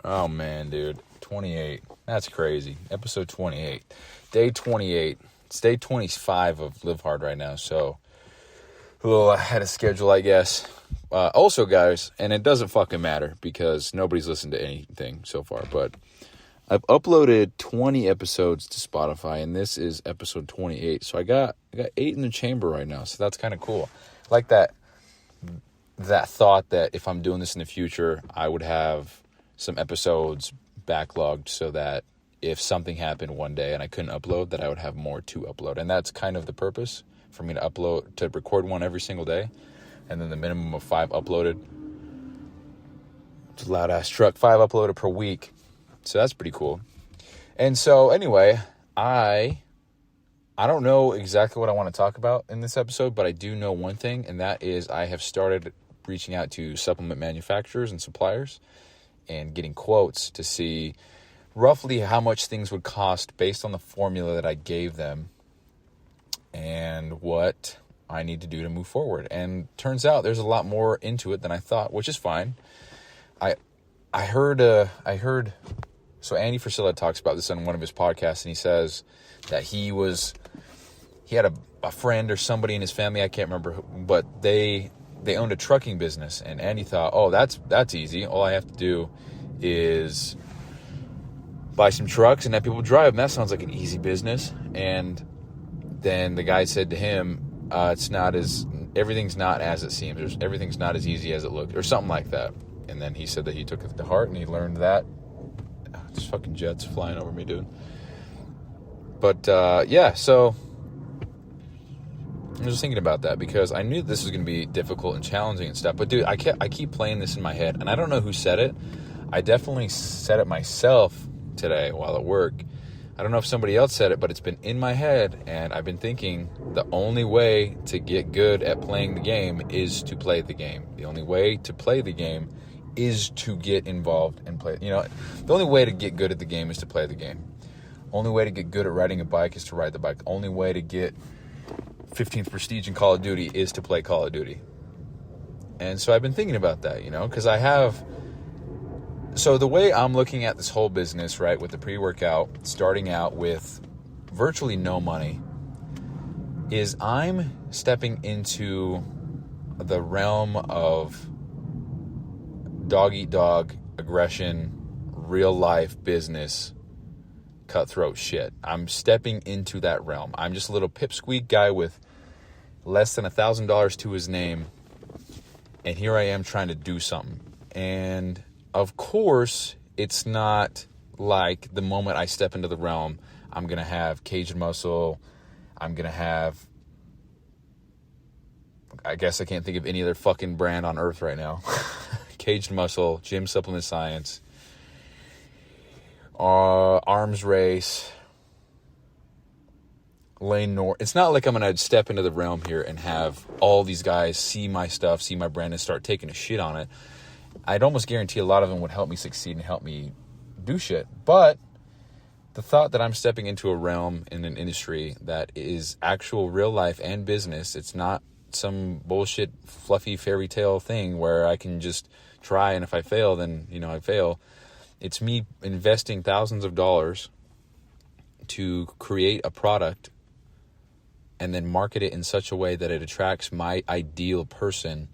Oh, man, dude. 28. That's crazy. Episode 28. Day 28. It's day 25 of Live Hard right now, so a little ahead of schedule, I guess. Also, guys, and it doesn't fucking matter because nobody's listened to anything so far, but I've uploaded 20 episodes to Spotify, and this is episode 28. So I got 8 in the chamber right now, so that's kind of cool. I like that thought that if I'm doing this in the future, I would have some episodes backlogged so that if something happened one day and I couldn't upload, that I would have more to upload. And that's kind of the purpose, for me to record one every single day, and then the minimum of 5 uploaded. It's a loud ass truck. 5 uploaded per week. So that's pretty cool. And so anyway, I don't know exactly what I want to talk about in this episode, but I do know one thing, and that is I have started reaching out to supplement manufacturers and suppliers and getting quotes to see roughly how much things would cost based on the formula that I gave them and what I need to do to move forward. And turns out there's a lot more into it than I thought, which is fine. I heard so Andy Frisella talks about this on one of his podcasts, and he says that he had a friend or somebody in his family, I can't remember who, but they owned a trucking business, and Andy thought, oh, that's easy. All I have to do is buy some trucks and have people drive them. That sounds like an easy business. And then the guy said to him, everything's not as it seems. Everything's not as easy as it looks, or something like that. And then he said that he took it to heart and he learned that. There's fucking jets flying over me, dude. But, yeah, so I'm just thinking about that because I knew this was going to be difficult and challenging and stuff. But, dude, I keep playing this in my head, and I don't know who said it. I definitely said it myself today while at work. I don't know if somebody else said it, but it's been in my head, and I've been thinking the only way to get good at playing the game is to play the game. The only way to play the game is to get involved and play. The only way to get good at the game is to play the game. Only way to get good at riding a bike is to ride the bike. Only way to get 15th prestige in Call of Duty is to play Call of Duty. And so I've been thinking about that, because so the way I'm looking at this whole business, right, with the pre-workout, starting out with virtually no money, is I'm stepping into the realm of dog-eat-dog aggression, real-life business, cutthroat shit. I'm stepping into that realm. I'm just a little pipsqueak guy with less than $1,000 to his name, and here I am trying to do something. And of course, it's not like the moment I step into the realm, I'm going to have caged muscle. I'm going to have, I guess I can't think of any other fucking brand on earth right now. Caged muscle, gym supplement science, arms race, Lane North. It's not like I'm going to step into the realm here and have all these guys see my stuff, see my brand, and start taking a shit on it. I'd almost guarantee a lot of them would help me succeed and help me do shit. But the thought that I'm stepping into a realm in an industry that is actual real life and business, it's not some bullshit fluffy fairy tale thing where I can just try, and if I fail, then, I fail. It's me investing thousands of dollars to create a product and then market it in such a way that it attracts my ideal person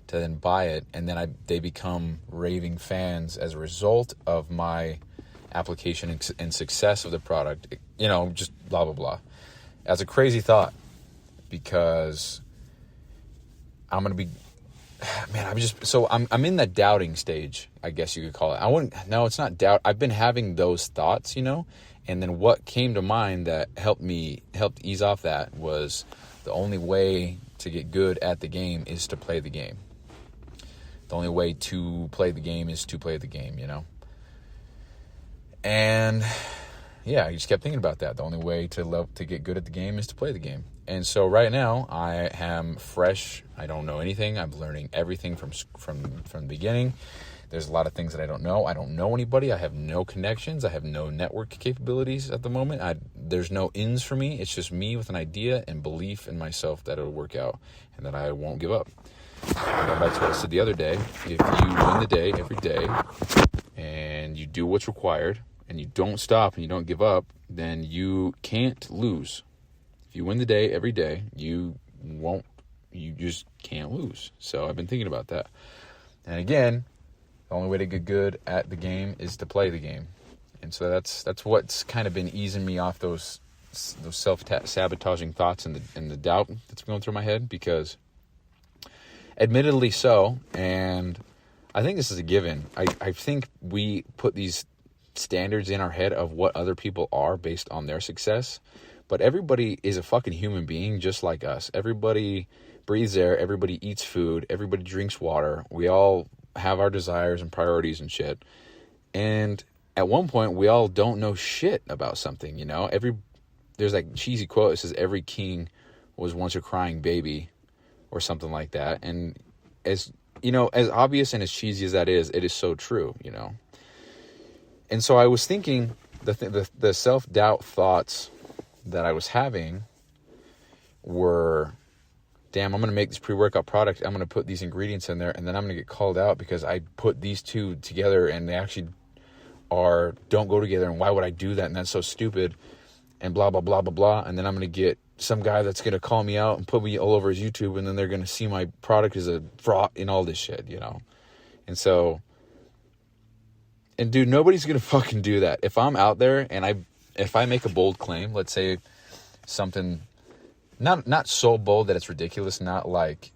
to then buy it, and then they become raving fans as a result of my application and success of the product, just blah, blah, blah. That's a crazy thought because I'm going to be, I'm in that doubting stage, I guess you could call it. It's not doubt. I've been having those thoughts, and then what came to mind that helped ease off that was the only way to get good at the game is to play the game. The only way to play the game is to play the game, And, yeah, I just kept thinking about that. The only way to get good at the game is to play the game. And so right now, I am fresh. I don't know anything. I'm learning everything from the beginning. There's a lot of things that I don't know. I don't know anybody. I have no connections. I have no network capabilities at the moment. There's no ins for me. It's just me with an idea and belief in myself that it'll work out and that I won't give up. Going back to what I said the other day, if you win the day every day and you do what's required, and you don't stop and you don't give up, then you can't lose. If you win the day every day, you just can't lose. So I've been thinking about that. And again, the only way to get good at the game is to play the game. And so that's what's kind of been easing me off those self-sabotaging thoughts and the doubt that's going through my head, because admittedly so, and I think this is a given. I think we put these standards in our head of what other people are based on their success, but everybody is a fucking human being just like us. Everybody breathes air, everybody eats food, everybody drinks water. We all have our desires and priorities and shit. And at one point, we all don't know shit about something, you know? There's that cheesy quote that says, every king was once a crying baby, or something like that. And as, you know, as obvious and as cheesy as that is, it is so true, you know? And so I was thinking, the self-doubt thoughts that I was having were, damn, I'm going to make this pre-workout product. I'm going to put these ingredients in there, and then I'm going to get called out because I put these two together and they actually don't go together. And why would I do that? And that's so stupid, and blah, blah, blah, blah, blah. And then I'm going to get some guy that's going to call me out and put me all over his YouTube. And then they're going to see my product as a fraud and all this shit, you know? And so, and dude, nobody's going to fucking do that. If I'm out there and if I make a bold claim, let's say something, not so bold that it's ridiculous, not like,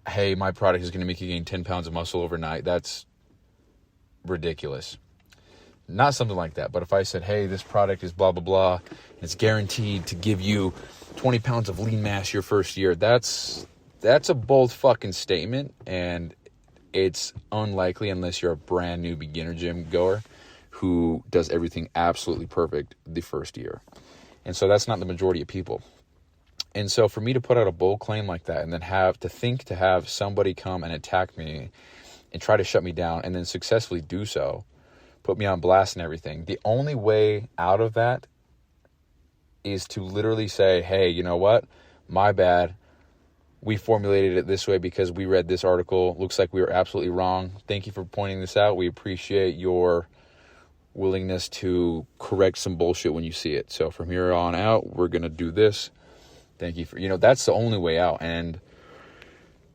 hey, my product is going to make you gain 10 pounds of muscle overnight. That's ridiculous. Not something like that. But if I said, hey, this product is blah, blah, blah, and it's guaranteed to give you 20 pounds of lean mass your first year, that's a bold fucking statement. And it's unlikely, unless you're a brand new beginner gym goer who does everything absolutely perfect the first year. And so that's not the majority of people. And so for me to put out a bold claim like that, and then to have somebody come and attack me and try to shut me down, and then successfully do so, put me on blast and everything, the only way out of that is to literally say, hey, you know what? My bad. We formulated it this way because we read this article. Looks like we were absolutely wrong. Thank you for pointing this out. We appreciate your willingness to correct some bullshit when you see it. So from here on out, we're going to do this. Thank you for, that's the only way out. And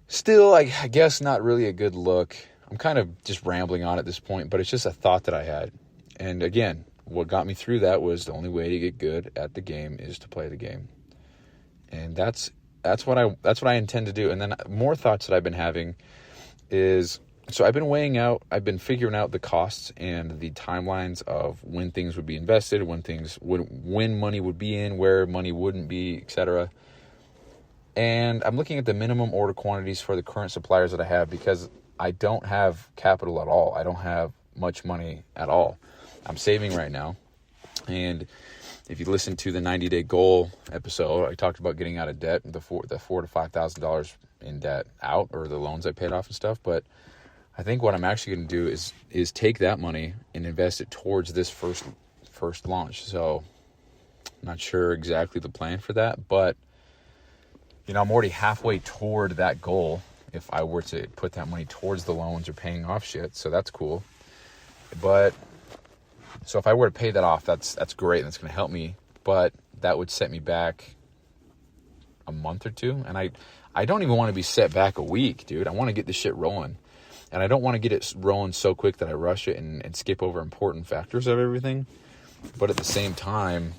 still, I guess not really a good look. I'm kind of just rambling on at this point, but it's just a thought that I had. And again, what got me through that was the only way to get good at the game is to play the game. And that's what I intend to do. And then more thoughts that I've been having is, so I've been figuring out the costs and the timelines of when things would be invested, when money would be in, where money wouldn't be, etc. And I'm looking at the minimum order quantities for the current suppliers that I have, because I don't have capital at all. I don't have much money at all. I'm saving right now. And if you listen to the 90-day goal episode, I talked about getting out of debt, the $4,000 to $5,000 in debt out, or the loans I paid off and stuff. But I think what I'm actually going to do is take that money and invest it towards this first launch. So I'm not sure exactly the plan for that, but I'm already halfway toward that goal if I were to put that money towards the loans or paying off shit. So that's cool. But so if I were to pay that off, that's great. That's going to help me, but that would set me back a month or two. And I don't even want to be set back a week, dude. I want to get this shit rolling. And I don't want to get it rolling so quick that I rush it and skip over important factors of everything. But at the same time,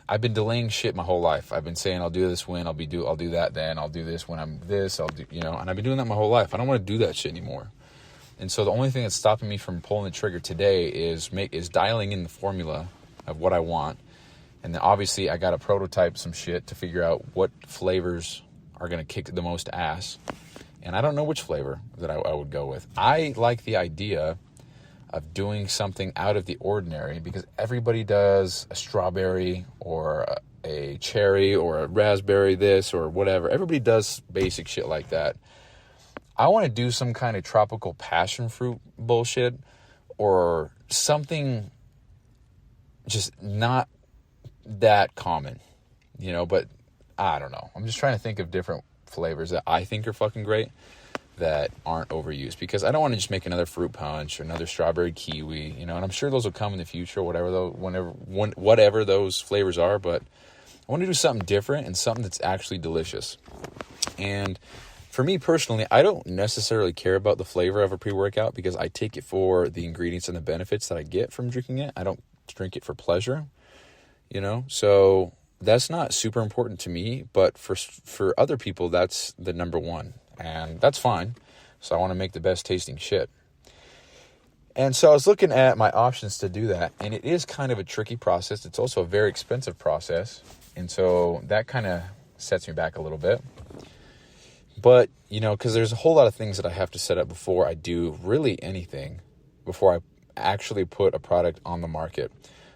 I've been delaying shit my whole life. I've been saying I'll do this when, I'll do that then, I'll do this when I'm this, I'll do, and I've been doing that my whole life. I don't want to do that shit anymore. And so the only thing that's stopping me from pulling the trigger today is dialing in the formula of what I want. And then obviously I got to prototype some shit to figure out what flavors are going to kick the most ass. And I don't know which flavor that I would go with. I like the idea of doing something out of the ordinary, because everybody does a strawberry or a cherry or a raspberry this or whatever. Everybody does basic shit like that. I want to do some kind of tropical passion fruit bullshit or something just not that common, but I don't know. I'm just trying to think of different flavors that I think are fucking great. that aren't overused, because I don't want to just make another fruit punch or another strawberry kiwi, and I'm sure those will come in the future, whatever those flavors are, but I want to do something different and something that's actually delicious. And for me personally, I don't necessarily care about the flavor of a pre-workout because I take it for the ingredients and the benefits that I get from drinking it. I don't drink it for pleasure, so that's not super important to me, but for other people, that's the number one. And that's fine. So I want to make the best tasting shit. And so I was looking at my options to do that. And it is kind of a tricky process. It's also a very expensive process. And so that kind of sets me back a little bit. But, because there's a whole lot of things that I have to set up before I do really anything, before I actually put a product on the market.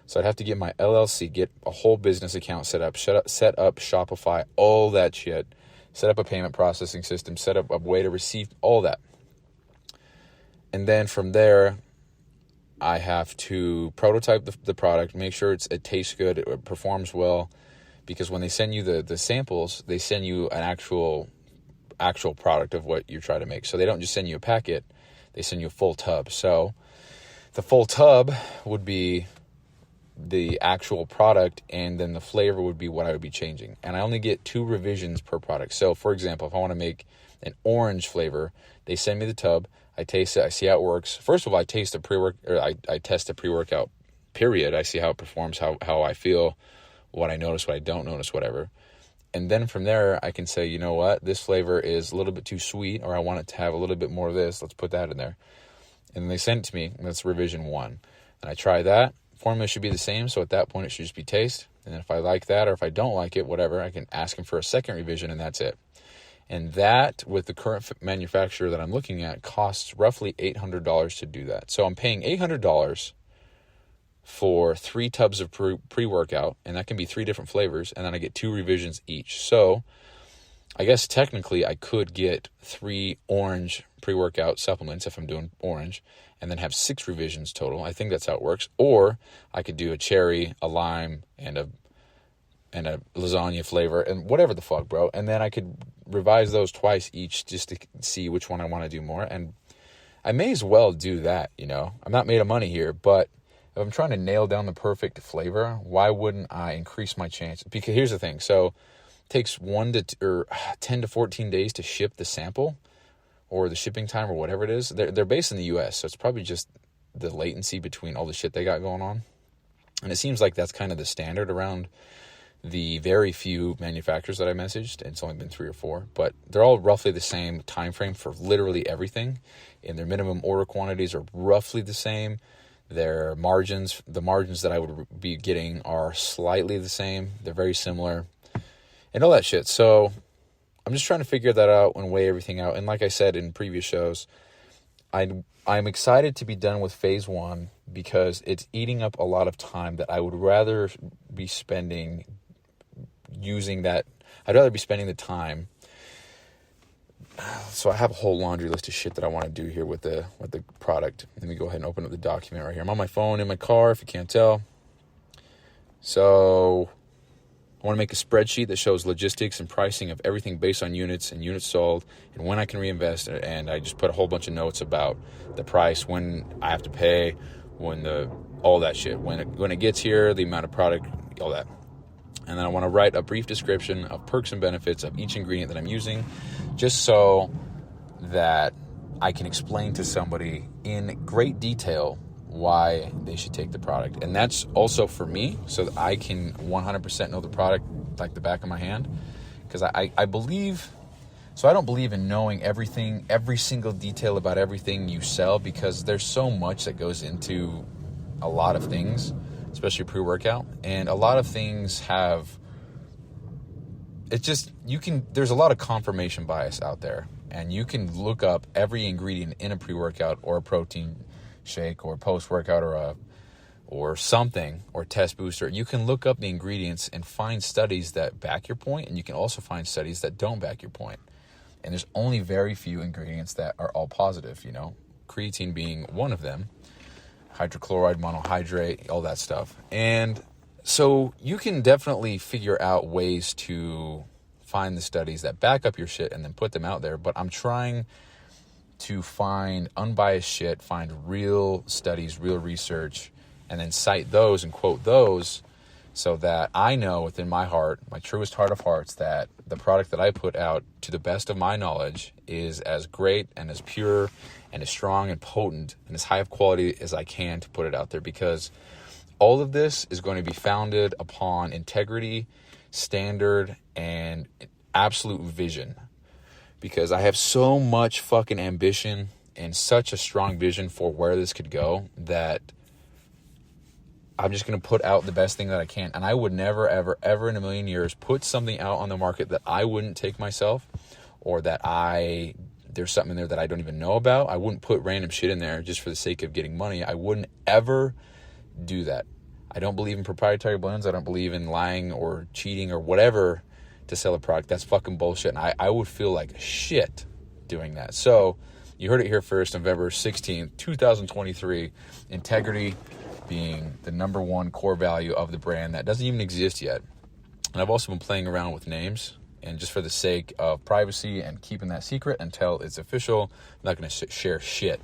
So I'd have to get my LLC, get a whole business account set up Shopify, all that shit. Set up a payment processing system, set up a way to receive all that. And then from there, I have to prototype the product, make sure it tastes good, it performs well. Because when they send you the samples, they send you an actual product of what you're trying to make. So they don't just send you a packet, they send you a full tub. So the full tub would be the actual product, and then the flavor would be what I would be changing. And I only get 2 revisions per product. So for example, if I want to make an orange flavor, they send me the tub, I taste it, I see how it works. First of all, I test a pre-workout period. I see how it performs, how I feel, what I notice, what I don't notice, whatever. And then from there, I can say, you know what, this flavor is a little bit too sweet, or I want it to have a little bit more of this. Let's put that in there. And they send it to me, and that's revision 1. And I try that. Formula should be the same, so at that point, it should just be taste. And then if I like that, or if I don't like it, whatever, I can ask them for a second revision, and that's it. And that, with the current manufacturer that I'm looking at, costs roughly $800 to do that. So I'm paying $800 for 3 tubs of pre-workout, and that can be 3 different flavors, and then I get 2 revisions each. So I guess technically I could get 3 orange pre-workout supplements if I'm doing orange, and then have 6 revisions total. I think that's how it works. Or I could do a cherry, a lime, and a lasagna flavor, and whatever the fuck, bro. And then I could revise those twice each just to see which one I want to do more. And I may as well do that, I'm not made of money here, but if I'm trying to nail down the perfect flavor, why wouldn't I increase my chances? Because here's the thing. So it takes 10 to 14 days to ship the sample, or the shipping time, or whatever it is. They're based in the U.S., so it's probably just the latency between all the shit they got going on. And it seems like that's kind of the standard around the very few manufacturers that I messaged. It's only been 3 or 4, but they're all roughly the same time frame for literally everything. And their minimum order quantities are roughly the same. Their margins, the margins that I would be getting, are slightly the same. They're very similar, and all that shit. So I'm just trying to figure that out and weigh everything out. And like I said in previous shows, I'm excited to be done with phase 1 because it's eating up a lot of time that I would rather be spending using that. I'd rather be spending the time. So I have a whole laundry list of shit that I want to do here with the product. Let me go ahead and open up the document right here. I'm on my phone in my car, if you can't tell. So I want to make a spreadsheet that shows logistics and pricing of everything based on units and units sold and when I can reinvest. And I just put a whole bunch of notes about the price, when I have to pay, all that shit. When it gets here, the amount of product, all that. And then I want to write a brief description of perks and benefits of each ingredient that I'm using, just so that I can explain to somebody in great detail why they should take the product. And that's also for me, so that I can 100% know the product like the back of my hand. Because I believe, so I don't believe in knowing everything, every single detail about everything you sell, because there's so much that goes into a lot of things, especially pre-workout. And a lot of things have, there's a lot of confirmation bias out there. And you can look up every ingredient in a pre-workout or a protein shake or post-workout or something, or test booster. You can look up the ingredients and find studies that back your point, and you can also find studies that don't back your point. And there's only very few ingredients that are all positive, creatine being one of them, hydrochloride, monohydrate, all that stuff. And so you can definitely figure out ways to find the studies that back up your shit and then put them out there. But I'm trying to find unbiased shit, find real studies, real research, and then cite those and quote those so that I know within my heart, my truest heart of hearts, that the product that I put out, to the best of my knowledge, is as great and as pure and as strong and potent and as high of quality as I can to put it out there, because all of this is going to be founded upon integrity, standard, and absolute vision. Because I have so much fucking ambition and such a strong vision for where this could go that I'm just going to put out the best thing that I can. And I would never, ever, ever in a million years put something out on the market that I wouldn't take myself, or that there's something in there that I don't even know about. I wouldn't put random shit in there just for the sake of getting money. I wouldn't ever do that. I don't believe in proprietary blends. I don't believe in lying or cheating or whatever to sell a product. That's fucking bullshit. And I would feel like shit doing that. So you heard it here first, November 16th, 2023. Integrity being the number one core value of the brand that doesn't even exist yet. And I've also been playing around with names, and just for the sake of privacy and keeping that secret until it's official, I'm not going to share shit.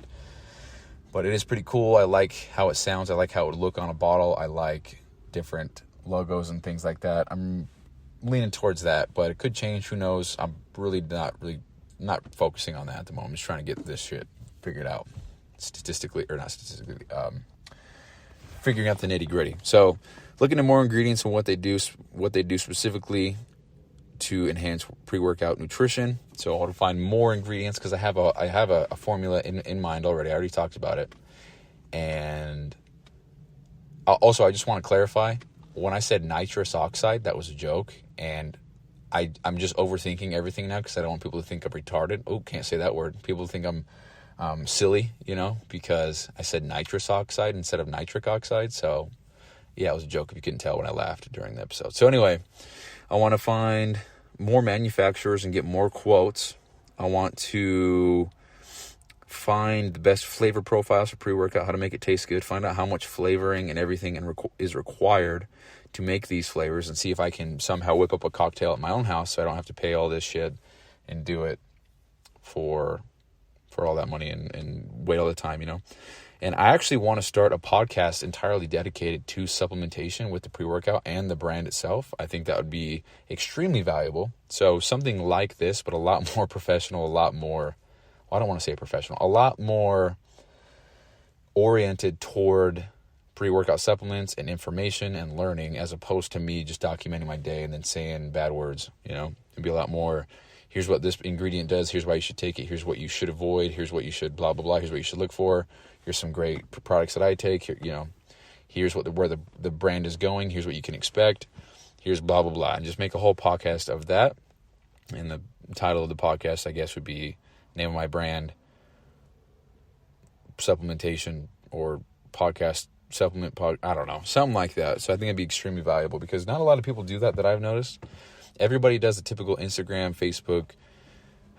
But it is pretty cool. I like how it sounds. I like how it would look on a bottle. I like different logos and things like that. I'm leaning towards that, but it could change. Who knows? I'm really not focusing on that at the moment. I'm just trying to get this shit figured out figuring out the nitty gritty. So looking at more ingredients and what they do specifically to enhance pre-workout nutrition. So I'll find more ingredients because I have a formula in mind already. I already talked about it. And also, I just want to clarify, when I said nitrous oxide, that was a joke. And I'm just overthinking everything now because I don't want people to think I'm retarded. Oh, can't say that word. People think I'm silly, because I said nitrous oxide instead of nitric oxide. So yeah, it was a joke if you couldn't tell when I laughed during the episode. So anyway, I want to find more manufacturers and get more quotes. I want to find the best flavor profiles for pre-workout, how to make it taste good, find out how much flavoring and everything is required to make these flavors, and see if I can somehow whip up a cocktail at my own house so I don't have to pay all this shit and do it for all that money and wait all the time, And I actually want to start a podcast entirely dedicated to supplementation with the pre-workout and the brand itself. I think that would be extremely valuable. So something like this, but a lot more professional, a lot more oriented toward pre-workout supplements and information and learning, as opposed to me just documenting my day and then saying bad words. It'd be a lot more, here's what this ingredient does, here's why you should take it, here's what you should avoid, here's what you should blah, blah, blah, here's what you should look for, here's some great products that I take, here's where the brand is going, here's what you can expect, here's blah, blah, blah, and just make a whole podcast of that. And the title of the podcast, I guess, would be name of my brand, supplementation, or podcast supplement I don't know, something like that. So I think it'd be extremely valuable because not a lot of people do that I've noticed. Everybody does the typical Instagram, Facebook,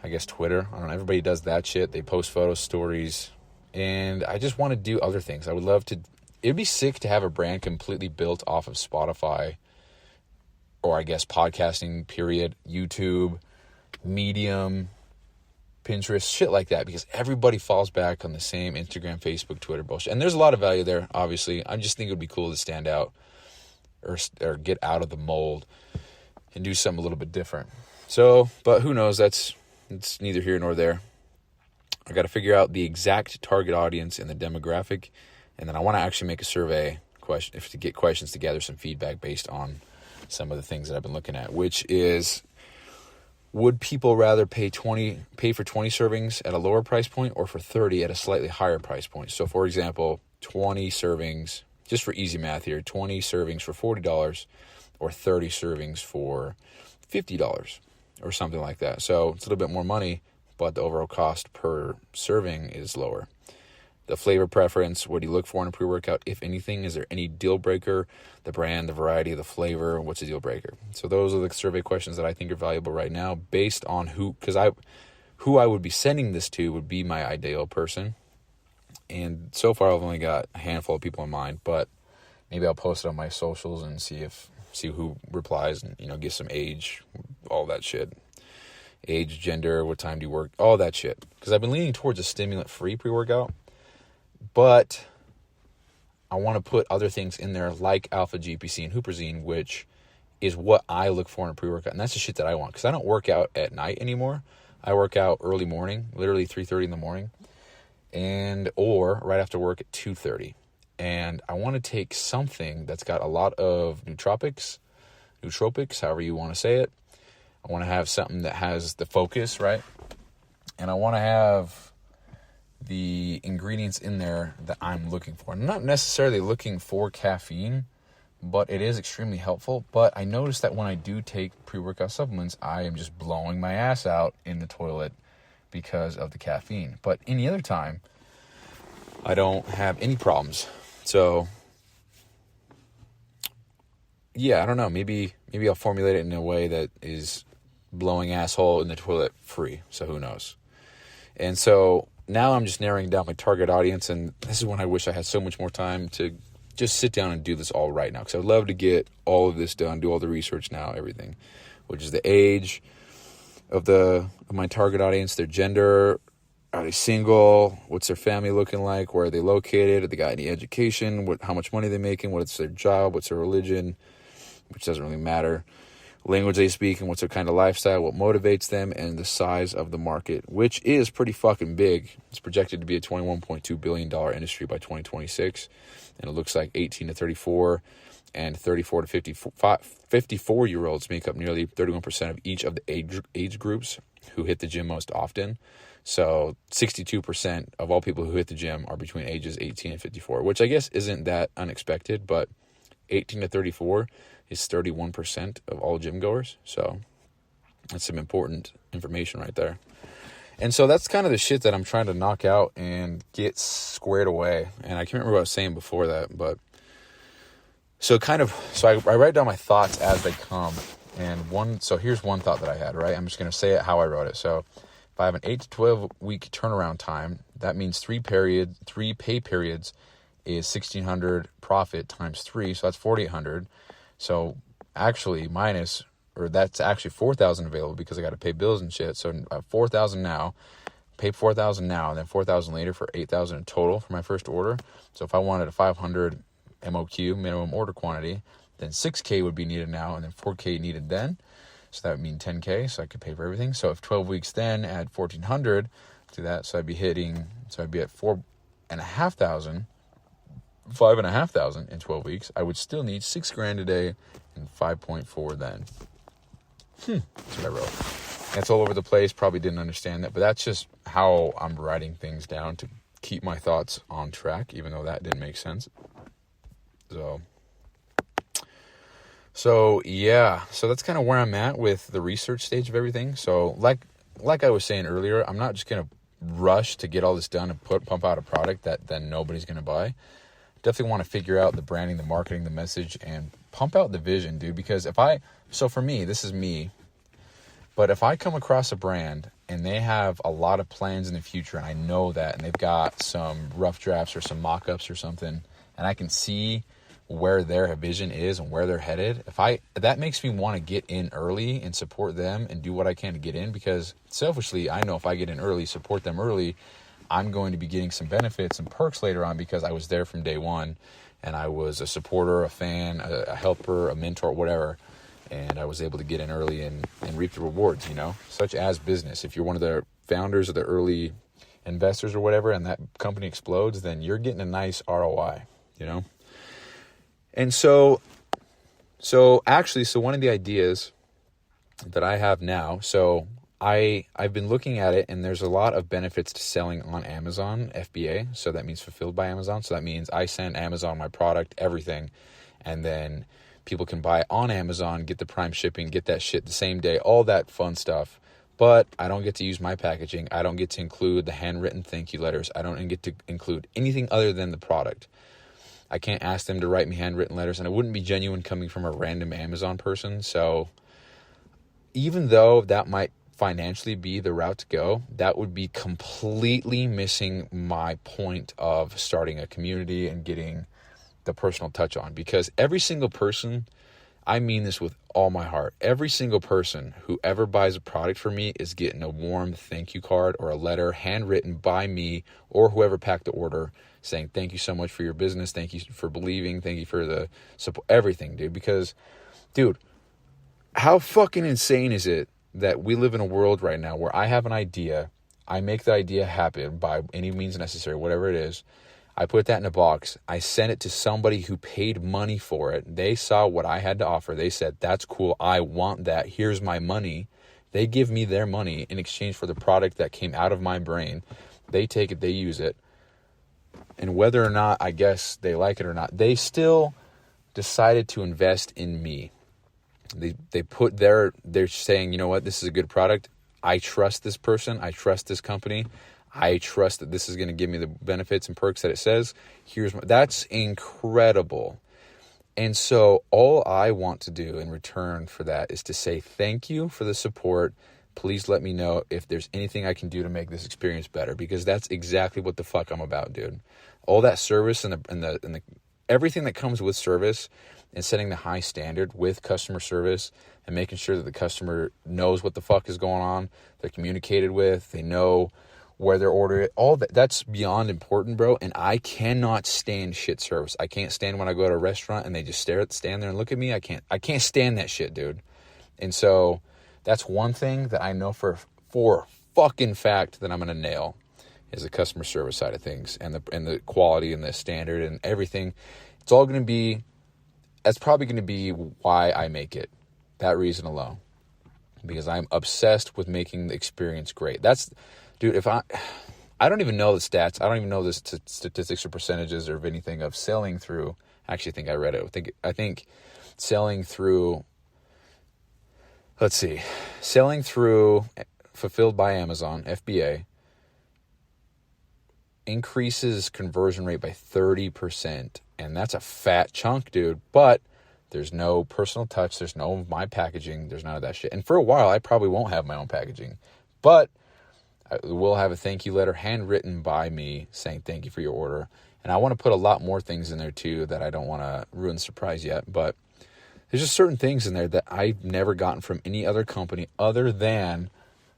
I guess Twitter. I don't know. Everybody does that shit. They post photos, stories, and I just want to do other things. I would love to. It'd be sick to have a brand completely built off of Spotify, or I guess podcasting, period, YouTube, Medium, Pinterest, shit like that, because everybody falls back on the same Instagram, Facebook, Twitter bullshit. And there's a lot of value there, obviously. I just think it would be cool to stand out or get out of the mold and do something a little bit different. So, but who knows? It's neither here nor there. I got to figure out the exact target audience and the demographic, and then I want to actually make a survey to get questions to gather some feedback based on some of the things that I've been looking at, which is, would people rather pay for 20 servings at a lower price point or for 30 at a slightly higher price point? So, for example, 20 servings, just for easy math here, 20 servings for $40 or 30 servings for $50 or something like that. So it's a little bit more money, but the overall cost per serving is lower. The flavor preference, what do you look for in a pre-workout? If anything, is there any deal breaker? The brand, the variety, the flavor, what's a deal breaker? So those are the survey questions that I think are valuable right now based on who I would be sending this to would be my ideal person. And so far I've only got a handful of people in mind, but maybe I'll post it on my socials and see who replies and, give some age, all that shit. age, gender, what time do you work, all that shit. Because I've been leaning towards a stimulant-free pre-workout, but I want to put other things in there like alpha GPC and huperzine, which is what I look for in a pre-workout. And that's the shit that I want, because I don't work out at night anymore. I work out early morning, literally 3:30 in the morning, or right after work at 2:30. And I want to take something that's got a lot of nootropics, however you want to say it. I want to have something that has the focus, right? And I want to have the ingredients in there that I'm looking for. I'm not necessarily looking for caffeine, but it is extremely helpful. But I noticed that when I do take pre-workout supplements, I am just blowing my ass out in the toilet because of the caffeine. But any other time, I don't have any problems. So, yeah, I don't know. Maybe I'll formulate it in a way that is blowing asshole in the toilet free. So who knows? And so now I'm just narrowing down my target audience, and this is when I wish I had so much more time to just sit down and do this all right now, because I would love to get all of this done, do all the research now, everything, which is the age of my target audience, their gender, are they single, what's their family looking like, where are they located, have they got any education, how much money they're making, what's their job, what's their religion, which doesn't really matter, language they speak, and what's their kind of lifestyle, what motivates them, and the size of the market, which is pretty fucking big. It's projected to be a $21.2 billion industry by 2026, and it looks like 18 to 34 and 34 to 54-year-olds make up nearly 31% of each of the age groups who hit the gym most often. So 62% of all people who hit the gym are between ages 18 and 54, which I guess isn't that unexpected, but 18 to 34 is 31% of all gym goers. So that's some important information right there. And so that's kind of the shit that I'm trying to knock out and get squared away. And I can't remember what I was saying before that, but so I write down my thoughts as they come. So here's one thought that I had, right? I'm just going to say it how I wrote it. So if I have an 8 to 12 week turnaround time, that means 3 pay periods is 1,600 profit times 3. So that's 4,800. So actually that's actually 4,000 available because I got to pay bills and shit. So I have 4,000 now, pay 4,000 now, and then 4,000 later for 8,000 in total for my first order. So if I wanted a 500 MOQ, minimum order quantity, then 6K would be needed now, and then 4K needed then. So that would mean 10K, so I could pay for everything. So if 12 weeks then, add 1,400 to that, so I'd be at 5,500 in 12 weeks. I would still need $6,000 a day and 5.4 then. That's what I wrote. That's all over the place. Probably didn't understand that, but that's just how I'm writing things down to keep my thoughts on track, even though that didn't make sense. So yeah, so that's kind of where I'm at with the research stage of everything. So like I was saying earlier, I'm not just going to rush to get all this done and pump out a product that then nobody's going to buy. Definitely want to figure out the branding, the marketing, the message, and pump out the vision, dude. Because so for me, this is me, but if I come across a brand and they have a lot of plans in the future, and I know that, and they've got some rough drafts or some mock-ups or something, and I can see where their vision is and where they're headed, that makes me want to get in early and support them and do what I can to get in, because selfishly, I know if I get in early, support them early, I'm going to be getting some benefits and perks later on because I was there from day one and I was a supporter, a fan, a helper, a mentor, whatever, and I was able to get in early and reap the rewards, such as business. If you're one of the founders or the early investors or whatever and that company explodes, then you're getting a nice ROI, And so one of the ideas that I have now, so I've been looking at it, and there's a lot of benefits to selling on Amazon, FBA. So that means fulfilled by Amazon. So that means I send Amazon my product, everything, and then people can buy on Amazon, get the prime shipping, get that shit the same day, all that fun stuff. But I don't get to use my packaging. I don't get to include the handwritten thank you letters. I don't get to include anything other than the product. I can't ask them to write me handwritten letters, and it wouldn't be genuine coming from a random Amazon person. So even though that might financially be the route to go, that would be completely missing my point of starting a community and getting the personal touch on, because every single person I mean this with all my heart. Every single person who ever buys a product from me is getting a warm thank you card or a letter handwritten by me or whoever packed the order saying, thank you so much for your business. Thank you for believing. Thank you for the support, everything, dude. Because, dude, how fucking insane is it that we live in a world right now where I have an idea, I make the idea happen by any means necessary, whatever it is. I put that in a box. I sent it to somebody who paid money for it. They saw what I had to offer. They said, that's cool. I want that. Here's my money. They give me their money in exchange for the product that came out of my brain. They take it, they use it. And whether or not, I guess, they like it or not, they still decided to invest in me. They put they're saying, you know what, this is a good product. I trust this person. I trust this company. I trust that this is going to give me the benefits and perks that it says. That's incredible. And so all I want to do in return for that is to say thank you for the support. Please let me know if there's anything I can do to make this experience better, because that's exactly what the fuck I'm about, dude. All that service and the everything that comes with service and setting the high standard with customer service and making sure that the customer knows what the fuck is going on, they're communicated with, they know where they're ordering, all that's beyond important, bro. And I cannot stand shit service. I can't stand when I go to a restaurant and they just stand there and look at me. I can't stand that shit, dude. And so that's one thing that I know for fucking fact that I'm gonna nail is the customer service side of things and the quality and the standard and everything. It's all gonna be. That's probably gonna be why I make it. That reason alone, because I'm obsessed with making the experience great. Dude, if I don't even know the stats. I don't even know the statistics or percentages or anything of selling through. Actually, I think I read it. I think selling through. Let's see, selling through Fulfilled by Amazon (FBA) increases conversion rate by 30%, and that's a fat chunk, dude. But there's no personal touch. There's no my packaging. There's none of that shit. And for a while, I probably won't have my own packaging, but I will have a thank you letter handwritten by me saying thank you for your order. And I want to put a lot more things in there too that I don't want to ruin the surprise yet. But there's just certain things in there that I've never gotten from any other company other than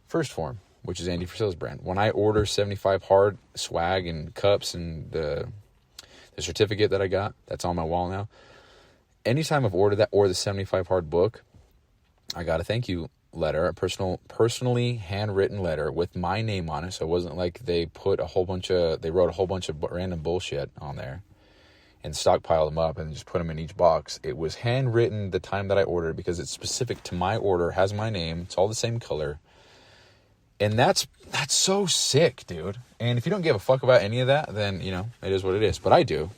First Form, which is Andy Frisella's brand. When I order 75 hard swag and cups and the certificate that I got, that's on my wall now. Anytime I've ordered that or the 75 hard book, I got a thank you letter, a personally handwritten letter with my name on it. So it wasn't like they wrote a whole bunch of random bullshit on there and stockpiled them up and just put them in each box. It was handwritten the time that I ordered because it's specific to my order, has my name, it's all the same color. And that's so sick, dude. And if you don't give a fuck about any of that, then, you know, it is what it is. But I do.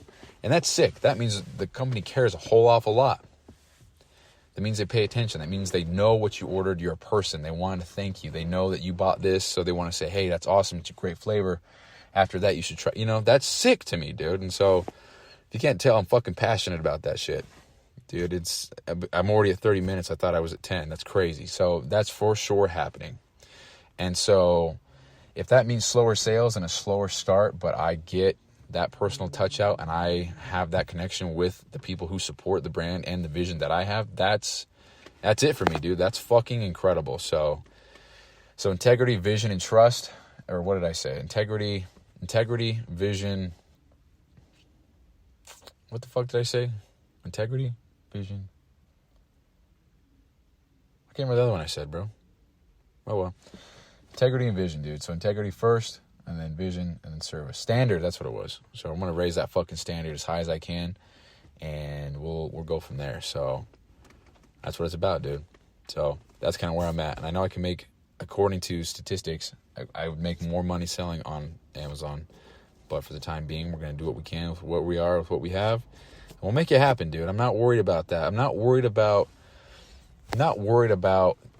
And that's sick. That means the company cares a whole awful lot. That means they pay attention. That means they know what you ordered. You're a person. They want to thank you. They know that you bought this, so they want to say, hey, that's awesome. It's a great flavor. After that, you should try. You know, that's sick to me, dude. And so if you can't tell, I'm fucking passionate about that shit. Dude, I'm already at 30 minutes. I thought I was at 10. That's crazy. So that's for sure happening. And so if that means slower sales and a slower start, but I get that personal touch out and I have that connection with the people who support the brand and the vision that I have, that's it for me, dude. That's fucking incredible. So integrity, vision, and trust, or what did I say? Integrity, vision. What the fuck did I say? Integrity, vision. I can't remember the other one I said, bro. Oh, well. Integrity and vision, dude. So integrity first, and then vision, and then service. Standard, that's what it was. So I'm going to raise that fucking standard as high as I can, and we'll go from there. So that's what it's about, dude. So that's kind of where I'm at. And I know I can make, according to statistics, I would make more money selling on Amazon. But for the time being, we're going to do what we can with what we are, with what we have. And we'll make it happen, dude. I'm not worried about that. I'm not worried about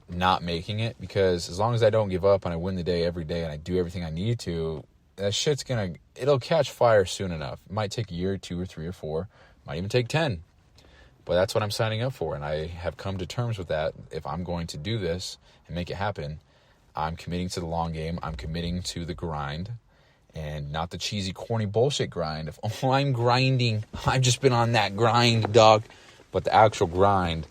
not making it, because as long as I don't give up and I win the day every day and I do everything I need to, that shit's it'll catch fire soon enough. It might take a year, 2 or 3 or 4, might even take 10, but that's what I'm signing up for. And I have come to terms with that. If I'm going to do this and make it happen, I'm committing to the long game. I'm committing to the grind, and not the cheesy, corny bullshit grind of, oh, I'm grinding. I've just been on that grind, dog. But the actual grind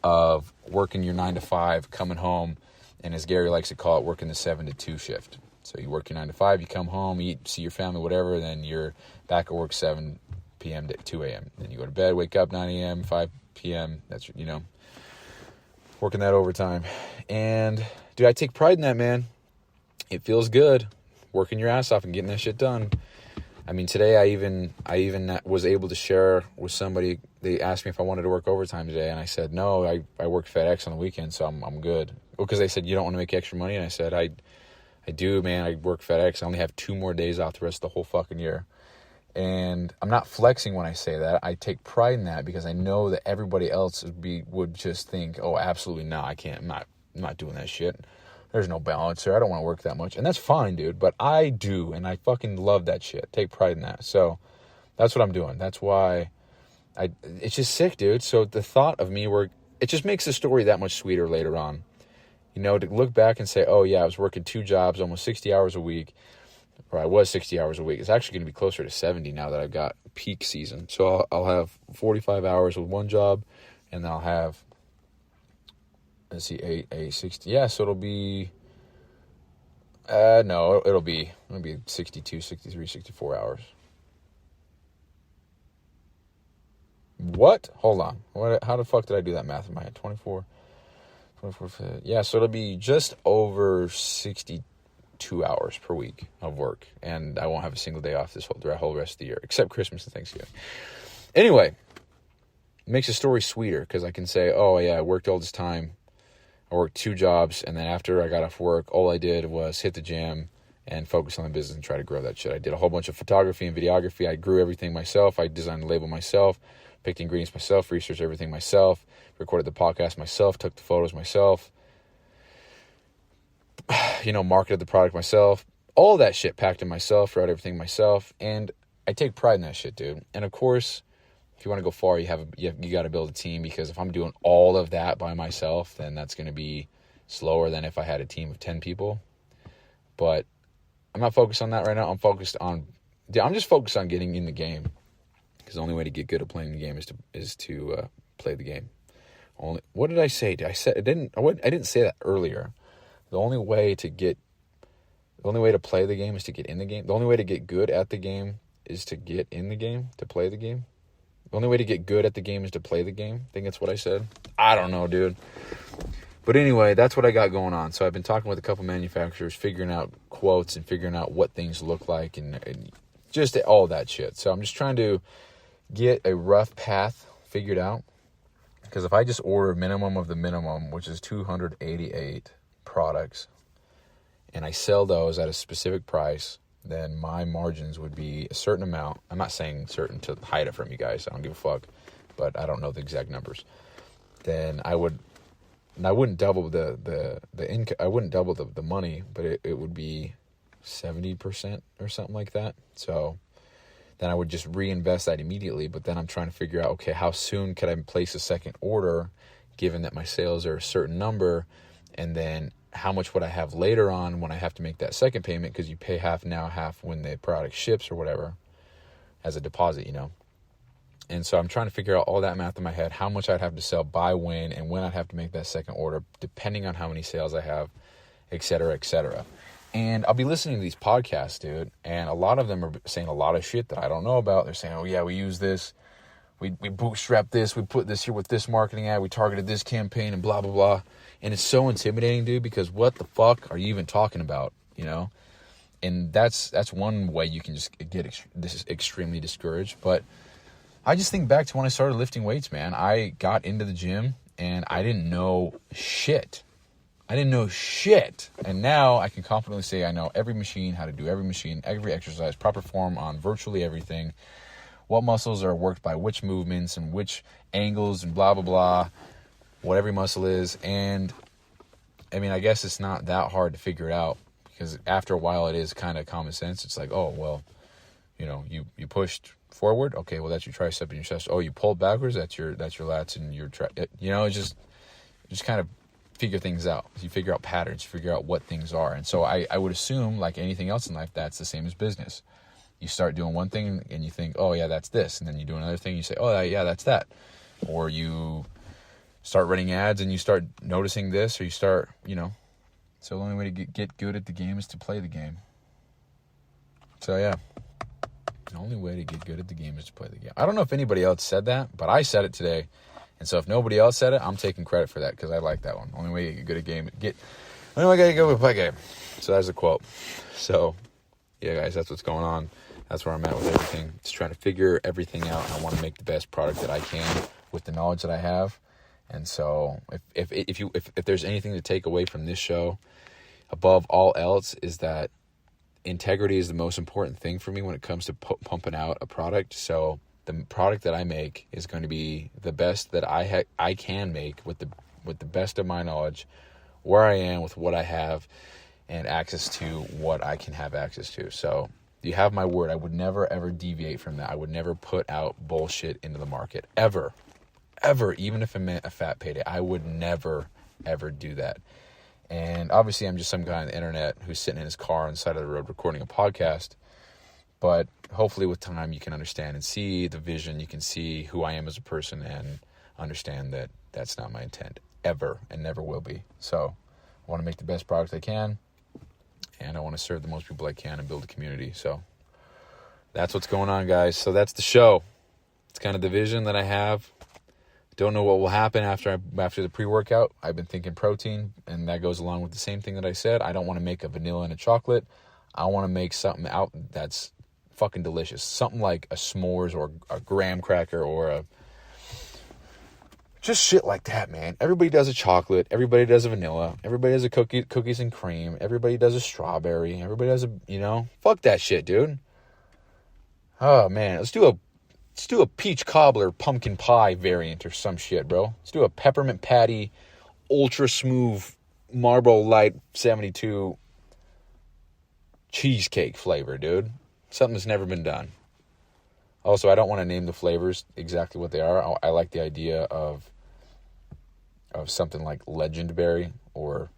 of working your 9 to 5, coming home, and as Gary likes to call it, working the 7 to 2 shift. So you work your 9 to 5, you come home, eat, see your family, whatever, then you're back at work 7 p.m. to 2 a.m. Then you go to bed, wake up 9 a.m., 5 p.m. That's, working that overtime. And, dude, I take pride in that, man. It feels good working your ass off and getting that shit done. I mean, today I even was able to share with somebody. They asked me if I wanted to work overtime today, and I said, no, I work FedEx on the weekend, so I'm good. Well, because they said, you don't want to make extra money? And I said, I do, man. I work FedEx. I only have 2 more days off the rest of the whole fucking year. And I'm not flexing when I say that. I take pride in that because I know that everybody else would just think, oh, absolutely not. I can't. I'm not doing that shit. There's no balance there. I don't want to work that much. And that's fine, dude. But I do. And I fucking love that shit. Take pride in that. So that's what I'm doing. That's why it's just sick, dude. So the thought of me it just makes the story that much sweeter later on. To look back and say, oh, yeah, I was working 2 jobs, almost 60 hours a week. Or I was 60 hours a week. It's actually going to be closer to 70 now that I've got peak season. So I'll have 45 hours with one job, and then I'll have, let's see, 8, 60. Yeah, so it'll be, no, it'll be 62, 63, 64 hours. What? Hold on. How the fuck did I do that math in my head? 24, yeah, so it'll be just over 62 hours per week of work, and I won't have a single day off the whole rest of the year, except Christmas and Thanksgiving. Anyway, it makes the story sweeter because I can say, oh yeah, I worked all this time. I worked 2 jobs, and then after I got off work, all I did was hit the gym and focus on the business and try to grow that shit. I did a whole bunch of photography and videography. I grew everything myself. I designed the label myself, picked ingredients myself, researched everything myself, recorded the podcast myself, took the photos myself, marketed the product myself, all that shit packed in myself, wrote everything myself, and I take pride in that shit, dude. And of course, if you want to go far, you got to build a team, because if I'm doing all of that by myself, then that's going to be slower than if I had a team of 10 people. But I'm not focused on that right now. I'm just focused on getting in the game, because the only way to get good at playing the game is to play the game. What did I say? I didn't say that earlier. The only way to play the game is to get in the game. The only way to get good at the game is to get in the game, to play the game. The only way to get good at the game is to play the game. I think that's what I said. I don't know, dude. But anyway, that's what I got going on. So I've been talking with a couple manufacturers, figuring out quotes and figuring out what things look like and just all that shit. So I'm just trying to get a rough path figured out. Because if I just order minimum of the minimum, which is 288 products, and I sell those at a specific price, then my margins would be a certain amount. I'm not saying certain to hide it from you guys. I don't give a fuck, but I don't know the exact numbers. Then I wouldn't double the income. I wouldn't double the money, but it would be 70% or something like that. So then I would just reinvest that immediately. But then I'm trying to figure out, okay, how soon could I place a second order, given that my sales are a certain number, and then how much would I have later on when I have to make that second payment, because you pay half now, half when the product ships or whatever as a deposit, And so I'm trying to figure out all that math in my head, how much I'd have to sell by when, and when I'd have to make that second order, depending on how many sales I have, et cetera, et cetera. And I'll be listening to these podcasts, dude, and a lot of them are saying a lot of shit that I don't know about. They're saying, oh yeah, we use this, we bootstrap this, we put this here with this marketing ad, we targeted this campaign, and blah, blah, blah. And it's so intimidating, dude, because what the fuck are you even talking about, And that's one way you can just get extremely discouraged. But I just think back to when I started lifting weights, man. I got into the gym, and I didn't know shit. And now I can confidently say I know every machine, how to do every machine, every exercise, proper form on virtually everything, what muscles are worked by which movements and which angles and blah, blah, blah, what every muscle is. And I mean, I guess it's not that hard to figure it out, because after a while it is kind of common sense. It's like, oh, well, you pushed forward. Okay, well, that's your tricep and your chest. Oh, you pulled backwards. That's your lats and your just kind of figure things out. You figure out patterns, figure out what things are. And so I would assume, like anything else in life, that's the same as business. You start doing one thing and you think, oh yeah, that's this. And then you do another thing, you say, oh yeah, that's that. Or you start running ads and you start noticing this, or you start, so the only way to get good at the game is to play the game. So yeah, the only way to get good at the game is to play the game. I don't know if anybody else said that, but I said it today. And so if nobody else said it, I'm taking credit for that because I like that one. Only way to get good at game, only way to get good at play game. So that's a quote. So yeah, guys, that's what's going on. That's where I'm at with everything. Just trying to figure everything out. I want to make the best product that I can with the knowledge that I have. And so if there's anything to take away from this show, above all else, is that integrity is the most important thing for me when it comes to pumping out a product. So the product that I make is going to be the best that I can make with the best of my knowledge, where I am with what I have, and access to what I can have access to. So you have my word. I would never, ever deviate from that. I would never put out bullshit into the market. Ever. Even if it meant a fat payday. I would never, ever do that. And obviously I'm just some guy on the internet who's sitting in his car on the side of the road recording a podcast. But hopefully with time you can understand and see the vision. You can see who I am as a person and understand that that's not my intent. Ever, and never will be. So I want to make the best product I can. And I want to serve the most people I can and build a community. So that's what's going on, guys. So that's the show. It's kind of the vision that I have. Don't know what will happen after the pre-workout. I've been thinking protein, and that goes along with the same thing that I said. I don't want to make a vanilla and a chocolate. I want to make something out that's fucking delicious. Something like a s'mores or a graham cracker or just shit like that, man. Everybody does a chocolate. Everybody does a vanilla. Everybody does a cookies and cream. Everybody does a strawberry. Everybody does fuck that shit, dude. Oh, man. Let's do a peach cobbler pumpkin pie variant or some shit, bro. Let's do a peppermint patty, ultra smooth Marlboro Light 72 cheesecake flavor, dude. Something that's never been done. Also, I don't want to name the flavors exactly what they are. I like the idea of something like legendberry or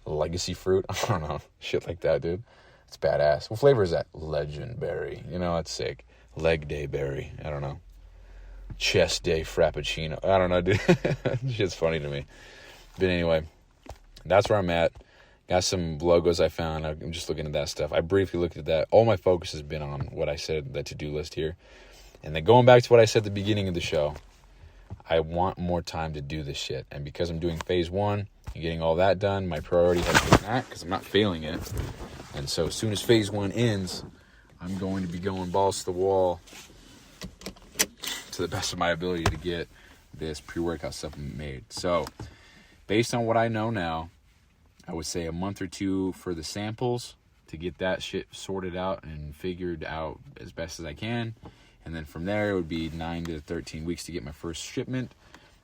legacy fruit. I don't know. Shit like that, dude. It's badass. What flavor is that? Legendberry. That's sick. Leg day berry. I don't know. Chest day frappuccino. I don't know, dude. Shit's funny to me. But anyway, that's where I'm at. Got some logos I found. I'm just looking at that stuff. I briefly looked at that. All my focus has been on what I said, the to-do list here. And then going back to what I said at the beginning of the show, I want more time to do this shit. And because I'm doing phase 1 and getting all that done, my priority has been that because I'm not failing it. And so as soon as phase 1 ends, I'm going to be going balls to the wall to the best of my ability to get this pre-workout stuff made. So based on what I know now, I would say a month or 2 for the samples to get that shit sorted out and figured out as best as I can. And then from there, it would be 9 to 13 weeks to get my first shipment.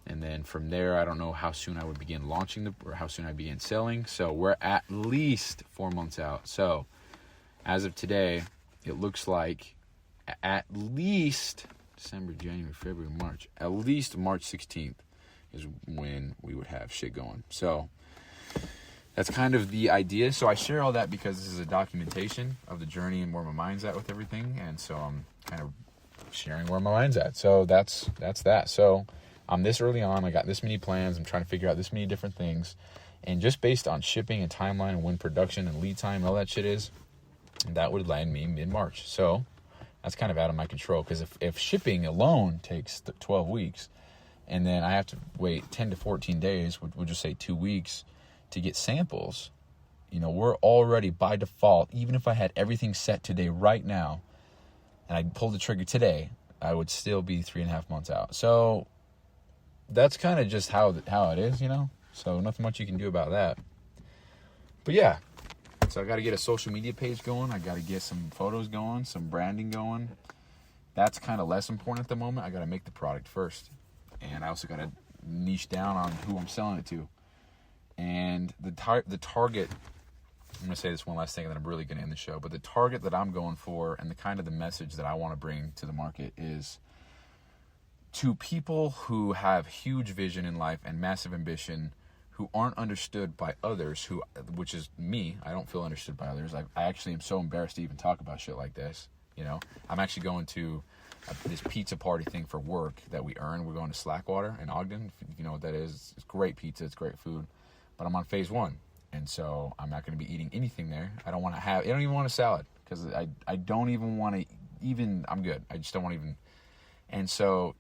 And then from there, I don't know how soon I would begin launching or how soon I begin selling. So we're at least 4 months out. So as of today, it looks like at least December, January, February, March, at least March 16th is when we would have shit going. So that's kind of the idea. So I share all that because this is a documentation of the journey and where my mind's at with everything. And so I'm kind of sharing where my mind's at. So that's that. So I'm this early on. I got this many plans. I'm trying to figure out this many different things. And just based on shipping and timeline and when production and lead time and all that shit is, that would land me mid-March. So that's kind of out of my control. Because if shipping alone takes 12 weeks, and then I have to wait 10 to 14 days, we'll just say 2 weeks, to get samples, we're already by default, even if I had everything set today right now, and I pulled the trigger today, I would still be 3.5 months out. So that's kind of just how it is, So nothing much you can do about that. But yeah, so I got to get a social media page going. I got to get some photos going, some branding going. That's kind of less important at the moment. I got to make the product first. And I also got to niche down on who I'm selling it to. And the target, I'm going to say this one last thing and then I'm really going to end the show. But the target that I'm going for and the kind of the message that I want to bring to the market is to people who have huge vision in life and massive ambition, who aren't understood by others, which is me. I don't feel understood by others. I actually am so embarrassed to even talk about shit like this. You know, I'm actually going to this pizza party thing for work that we earn. We're going to Slackwater in Ogden. If you know what that is. It's great pizza. It's great food. But I'm on phase 1. And so I'm not going to be eating anything there. I don't even want a salad because I don't even want to I'm good. I just don't want to even. And so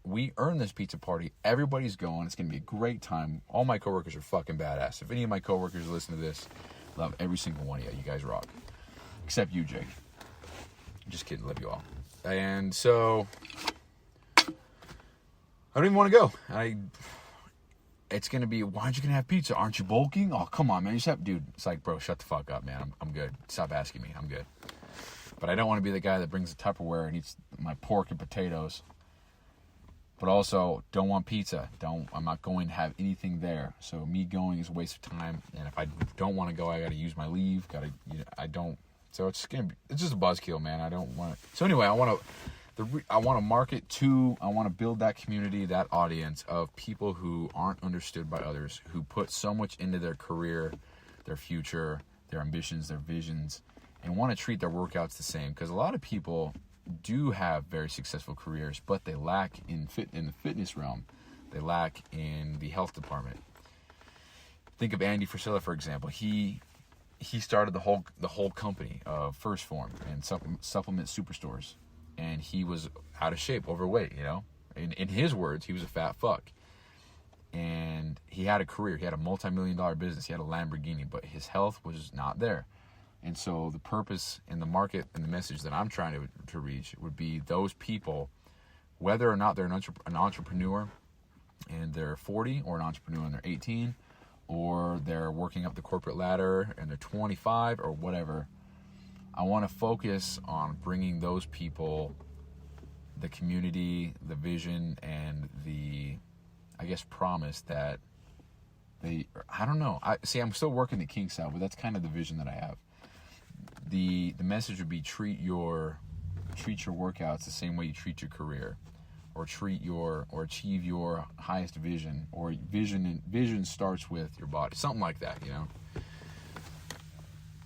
we earn this pizza party. Everybody's going. It's going to be a great time. All my coworkers are fucking badass. If any of my coworkers listen to this, love every single one of you. You guys rock. Except you, Jake. Just kidding. Love you all. And so I don't even want to go. It's going to be, why aren't you going to have pizza? Aren't you bulking? Oh, come on, man. You just have, dude, it's like, bro, shut the fuck up, man. I'm good. Stop asking me. I'm good. But I don't want to be the guy that brings the Tupperware and eats my pork and potatoes. But also, don't want pizza. I'm not going to have anything there. So me going is a waste of time. And if I don't want to go, I got to use my leave. So it's just a buzzkill, man. I don't want to. So anyway, I want to market to. I want to build that community, that audience of people who aren't understood by others, who put so much into their career, their future, their ambitions, their visions, and want to treat their workouts the same. Because a lot of people do have very successful careers, but they lack in the fitness realm. They lack in the health department. Think of Andy Frisella, for example. He started the whole company of First Form and supplement superstores, and he was out of shape, overweight. You know, in his words, he was a fat fuck. And he had a career. He had a multi-million-dollar business. He had a Lamborghini, but his health was not there. And so the purpose and the market and the message that I'm trying to reach would be those people, whether or not they're an entrepreneur and they're 40, or an entrepreneur and they're 18, or they're working up the corporate ladder and they're 25 or whatever. I want to focus on bringing those people the community, the vision, and the, I guess, promise that I don't know. I'm still working the kinks out, but that's kind of the vision that I have. The message would be treat your workouts the same way you treat your career, or achieve your highest vision, or vision starts with your body, something like that, you know.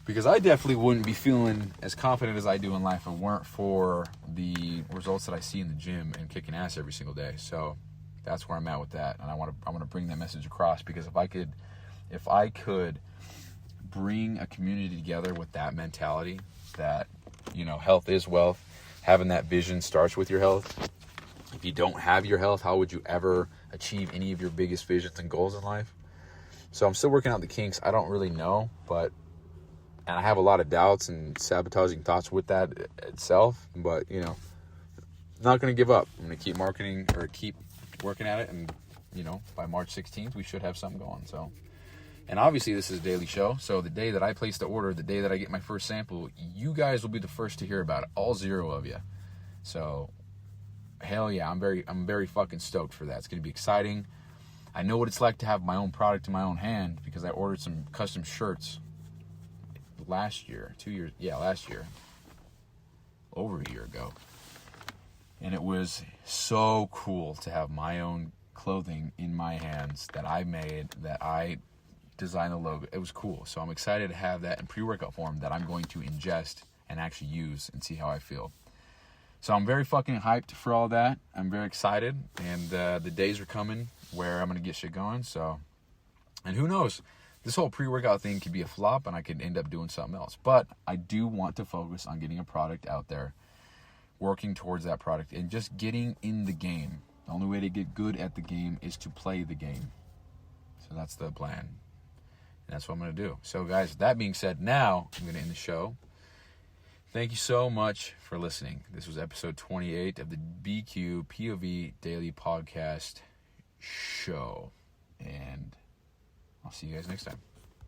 Because I definitely wouldn't be feeling as confident as I do in life if it weren't for the results that I see in the gym and kicking ass every single day. So that's where I'm at with that, and I want to bring that message across, because if I could bring a community together with that mentality that, you know, health is wealth, having that vision starts with your health. If you don't have your health, how would you ever achieve any of your biggest visions and goals in life? So I'm still working out the kinks. I don't really know, and I have a lot of doubts and sabotaging thoughts with that itself, but, you know, not going to give up. I'm going to keep keep working at it, and, you know, by March 16th, we should have something going. So, and obviously this is a daily show, so the day that I place the order, the day that I get my first sample, you guys will be the first to hear about it, all 0 of you. So, hell yeah, I'm very fucking stoked for that. It's going to be exciting. I know what it's like to have my own product in my own hand, because I ordered some custom shirts last year, over a year ago. And it was so cool to have my own clothing in my hands that I made, that I designed the logo. It was cool. So I'm excited to have that in pre-workout form that I'm going to ingest and actually use and see how I feel. So I'm very fucking hyped for all that. I'm very excited, and the days are coming where I'm going to get shit going. So, and who knows, this whole pre-workout thing could be a flop and I could end up doing something else. But I do want to focus on getting a product out there, working towards that product, and just getting in the game. The only way to get good at the game is to play the game. So that's the plan. And that's what I'm going to do. So guys, with that being said, now I'm going to end the show. Thank you so much for listening. This was episode 28 of the bq.POV Daily Podcast Show. And I'll see you guys next time.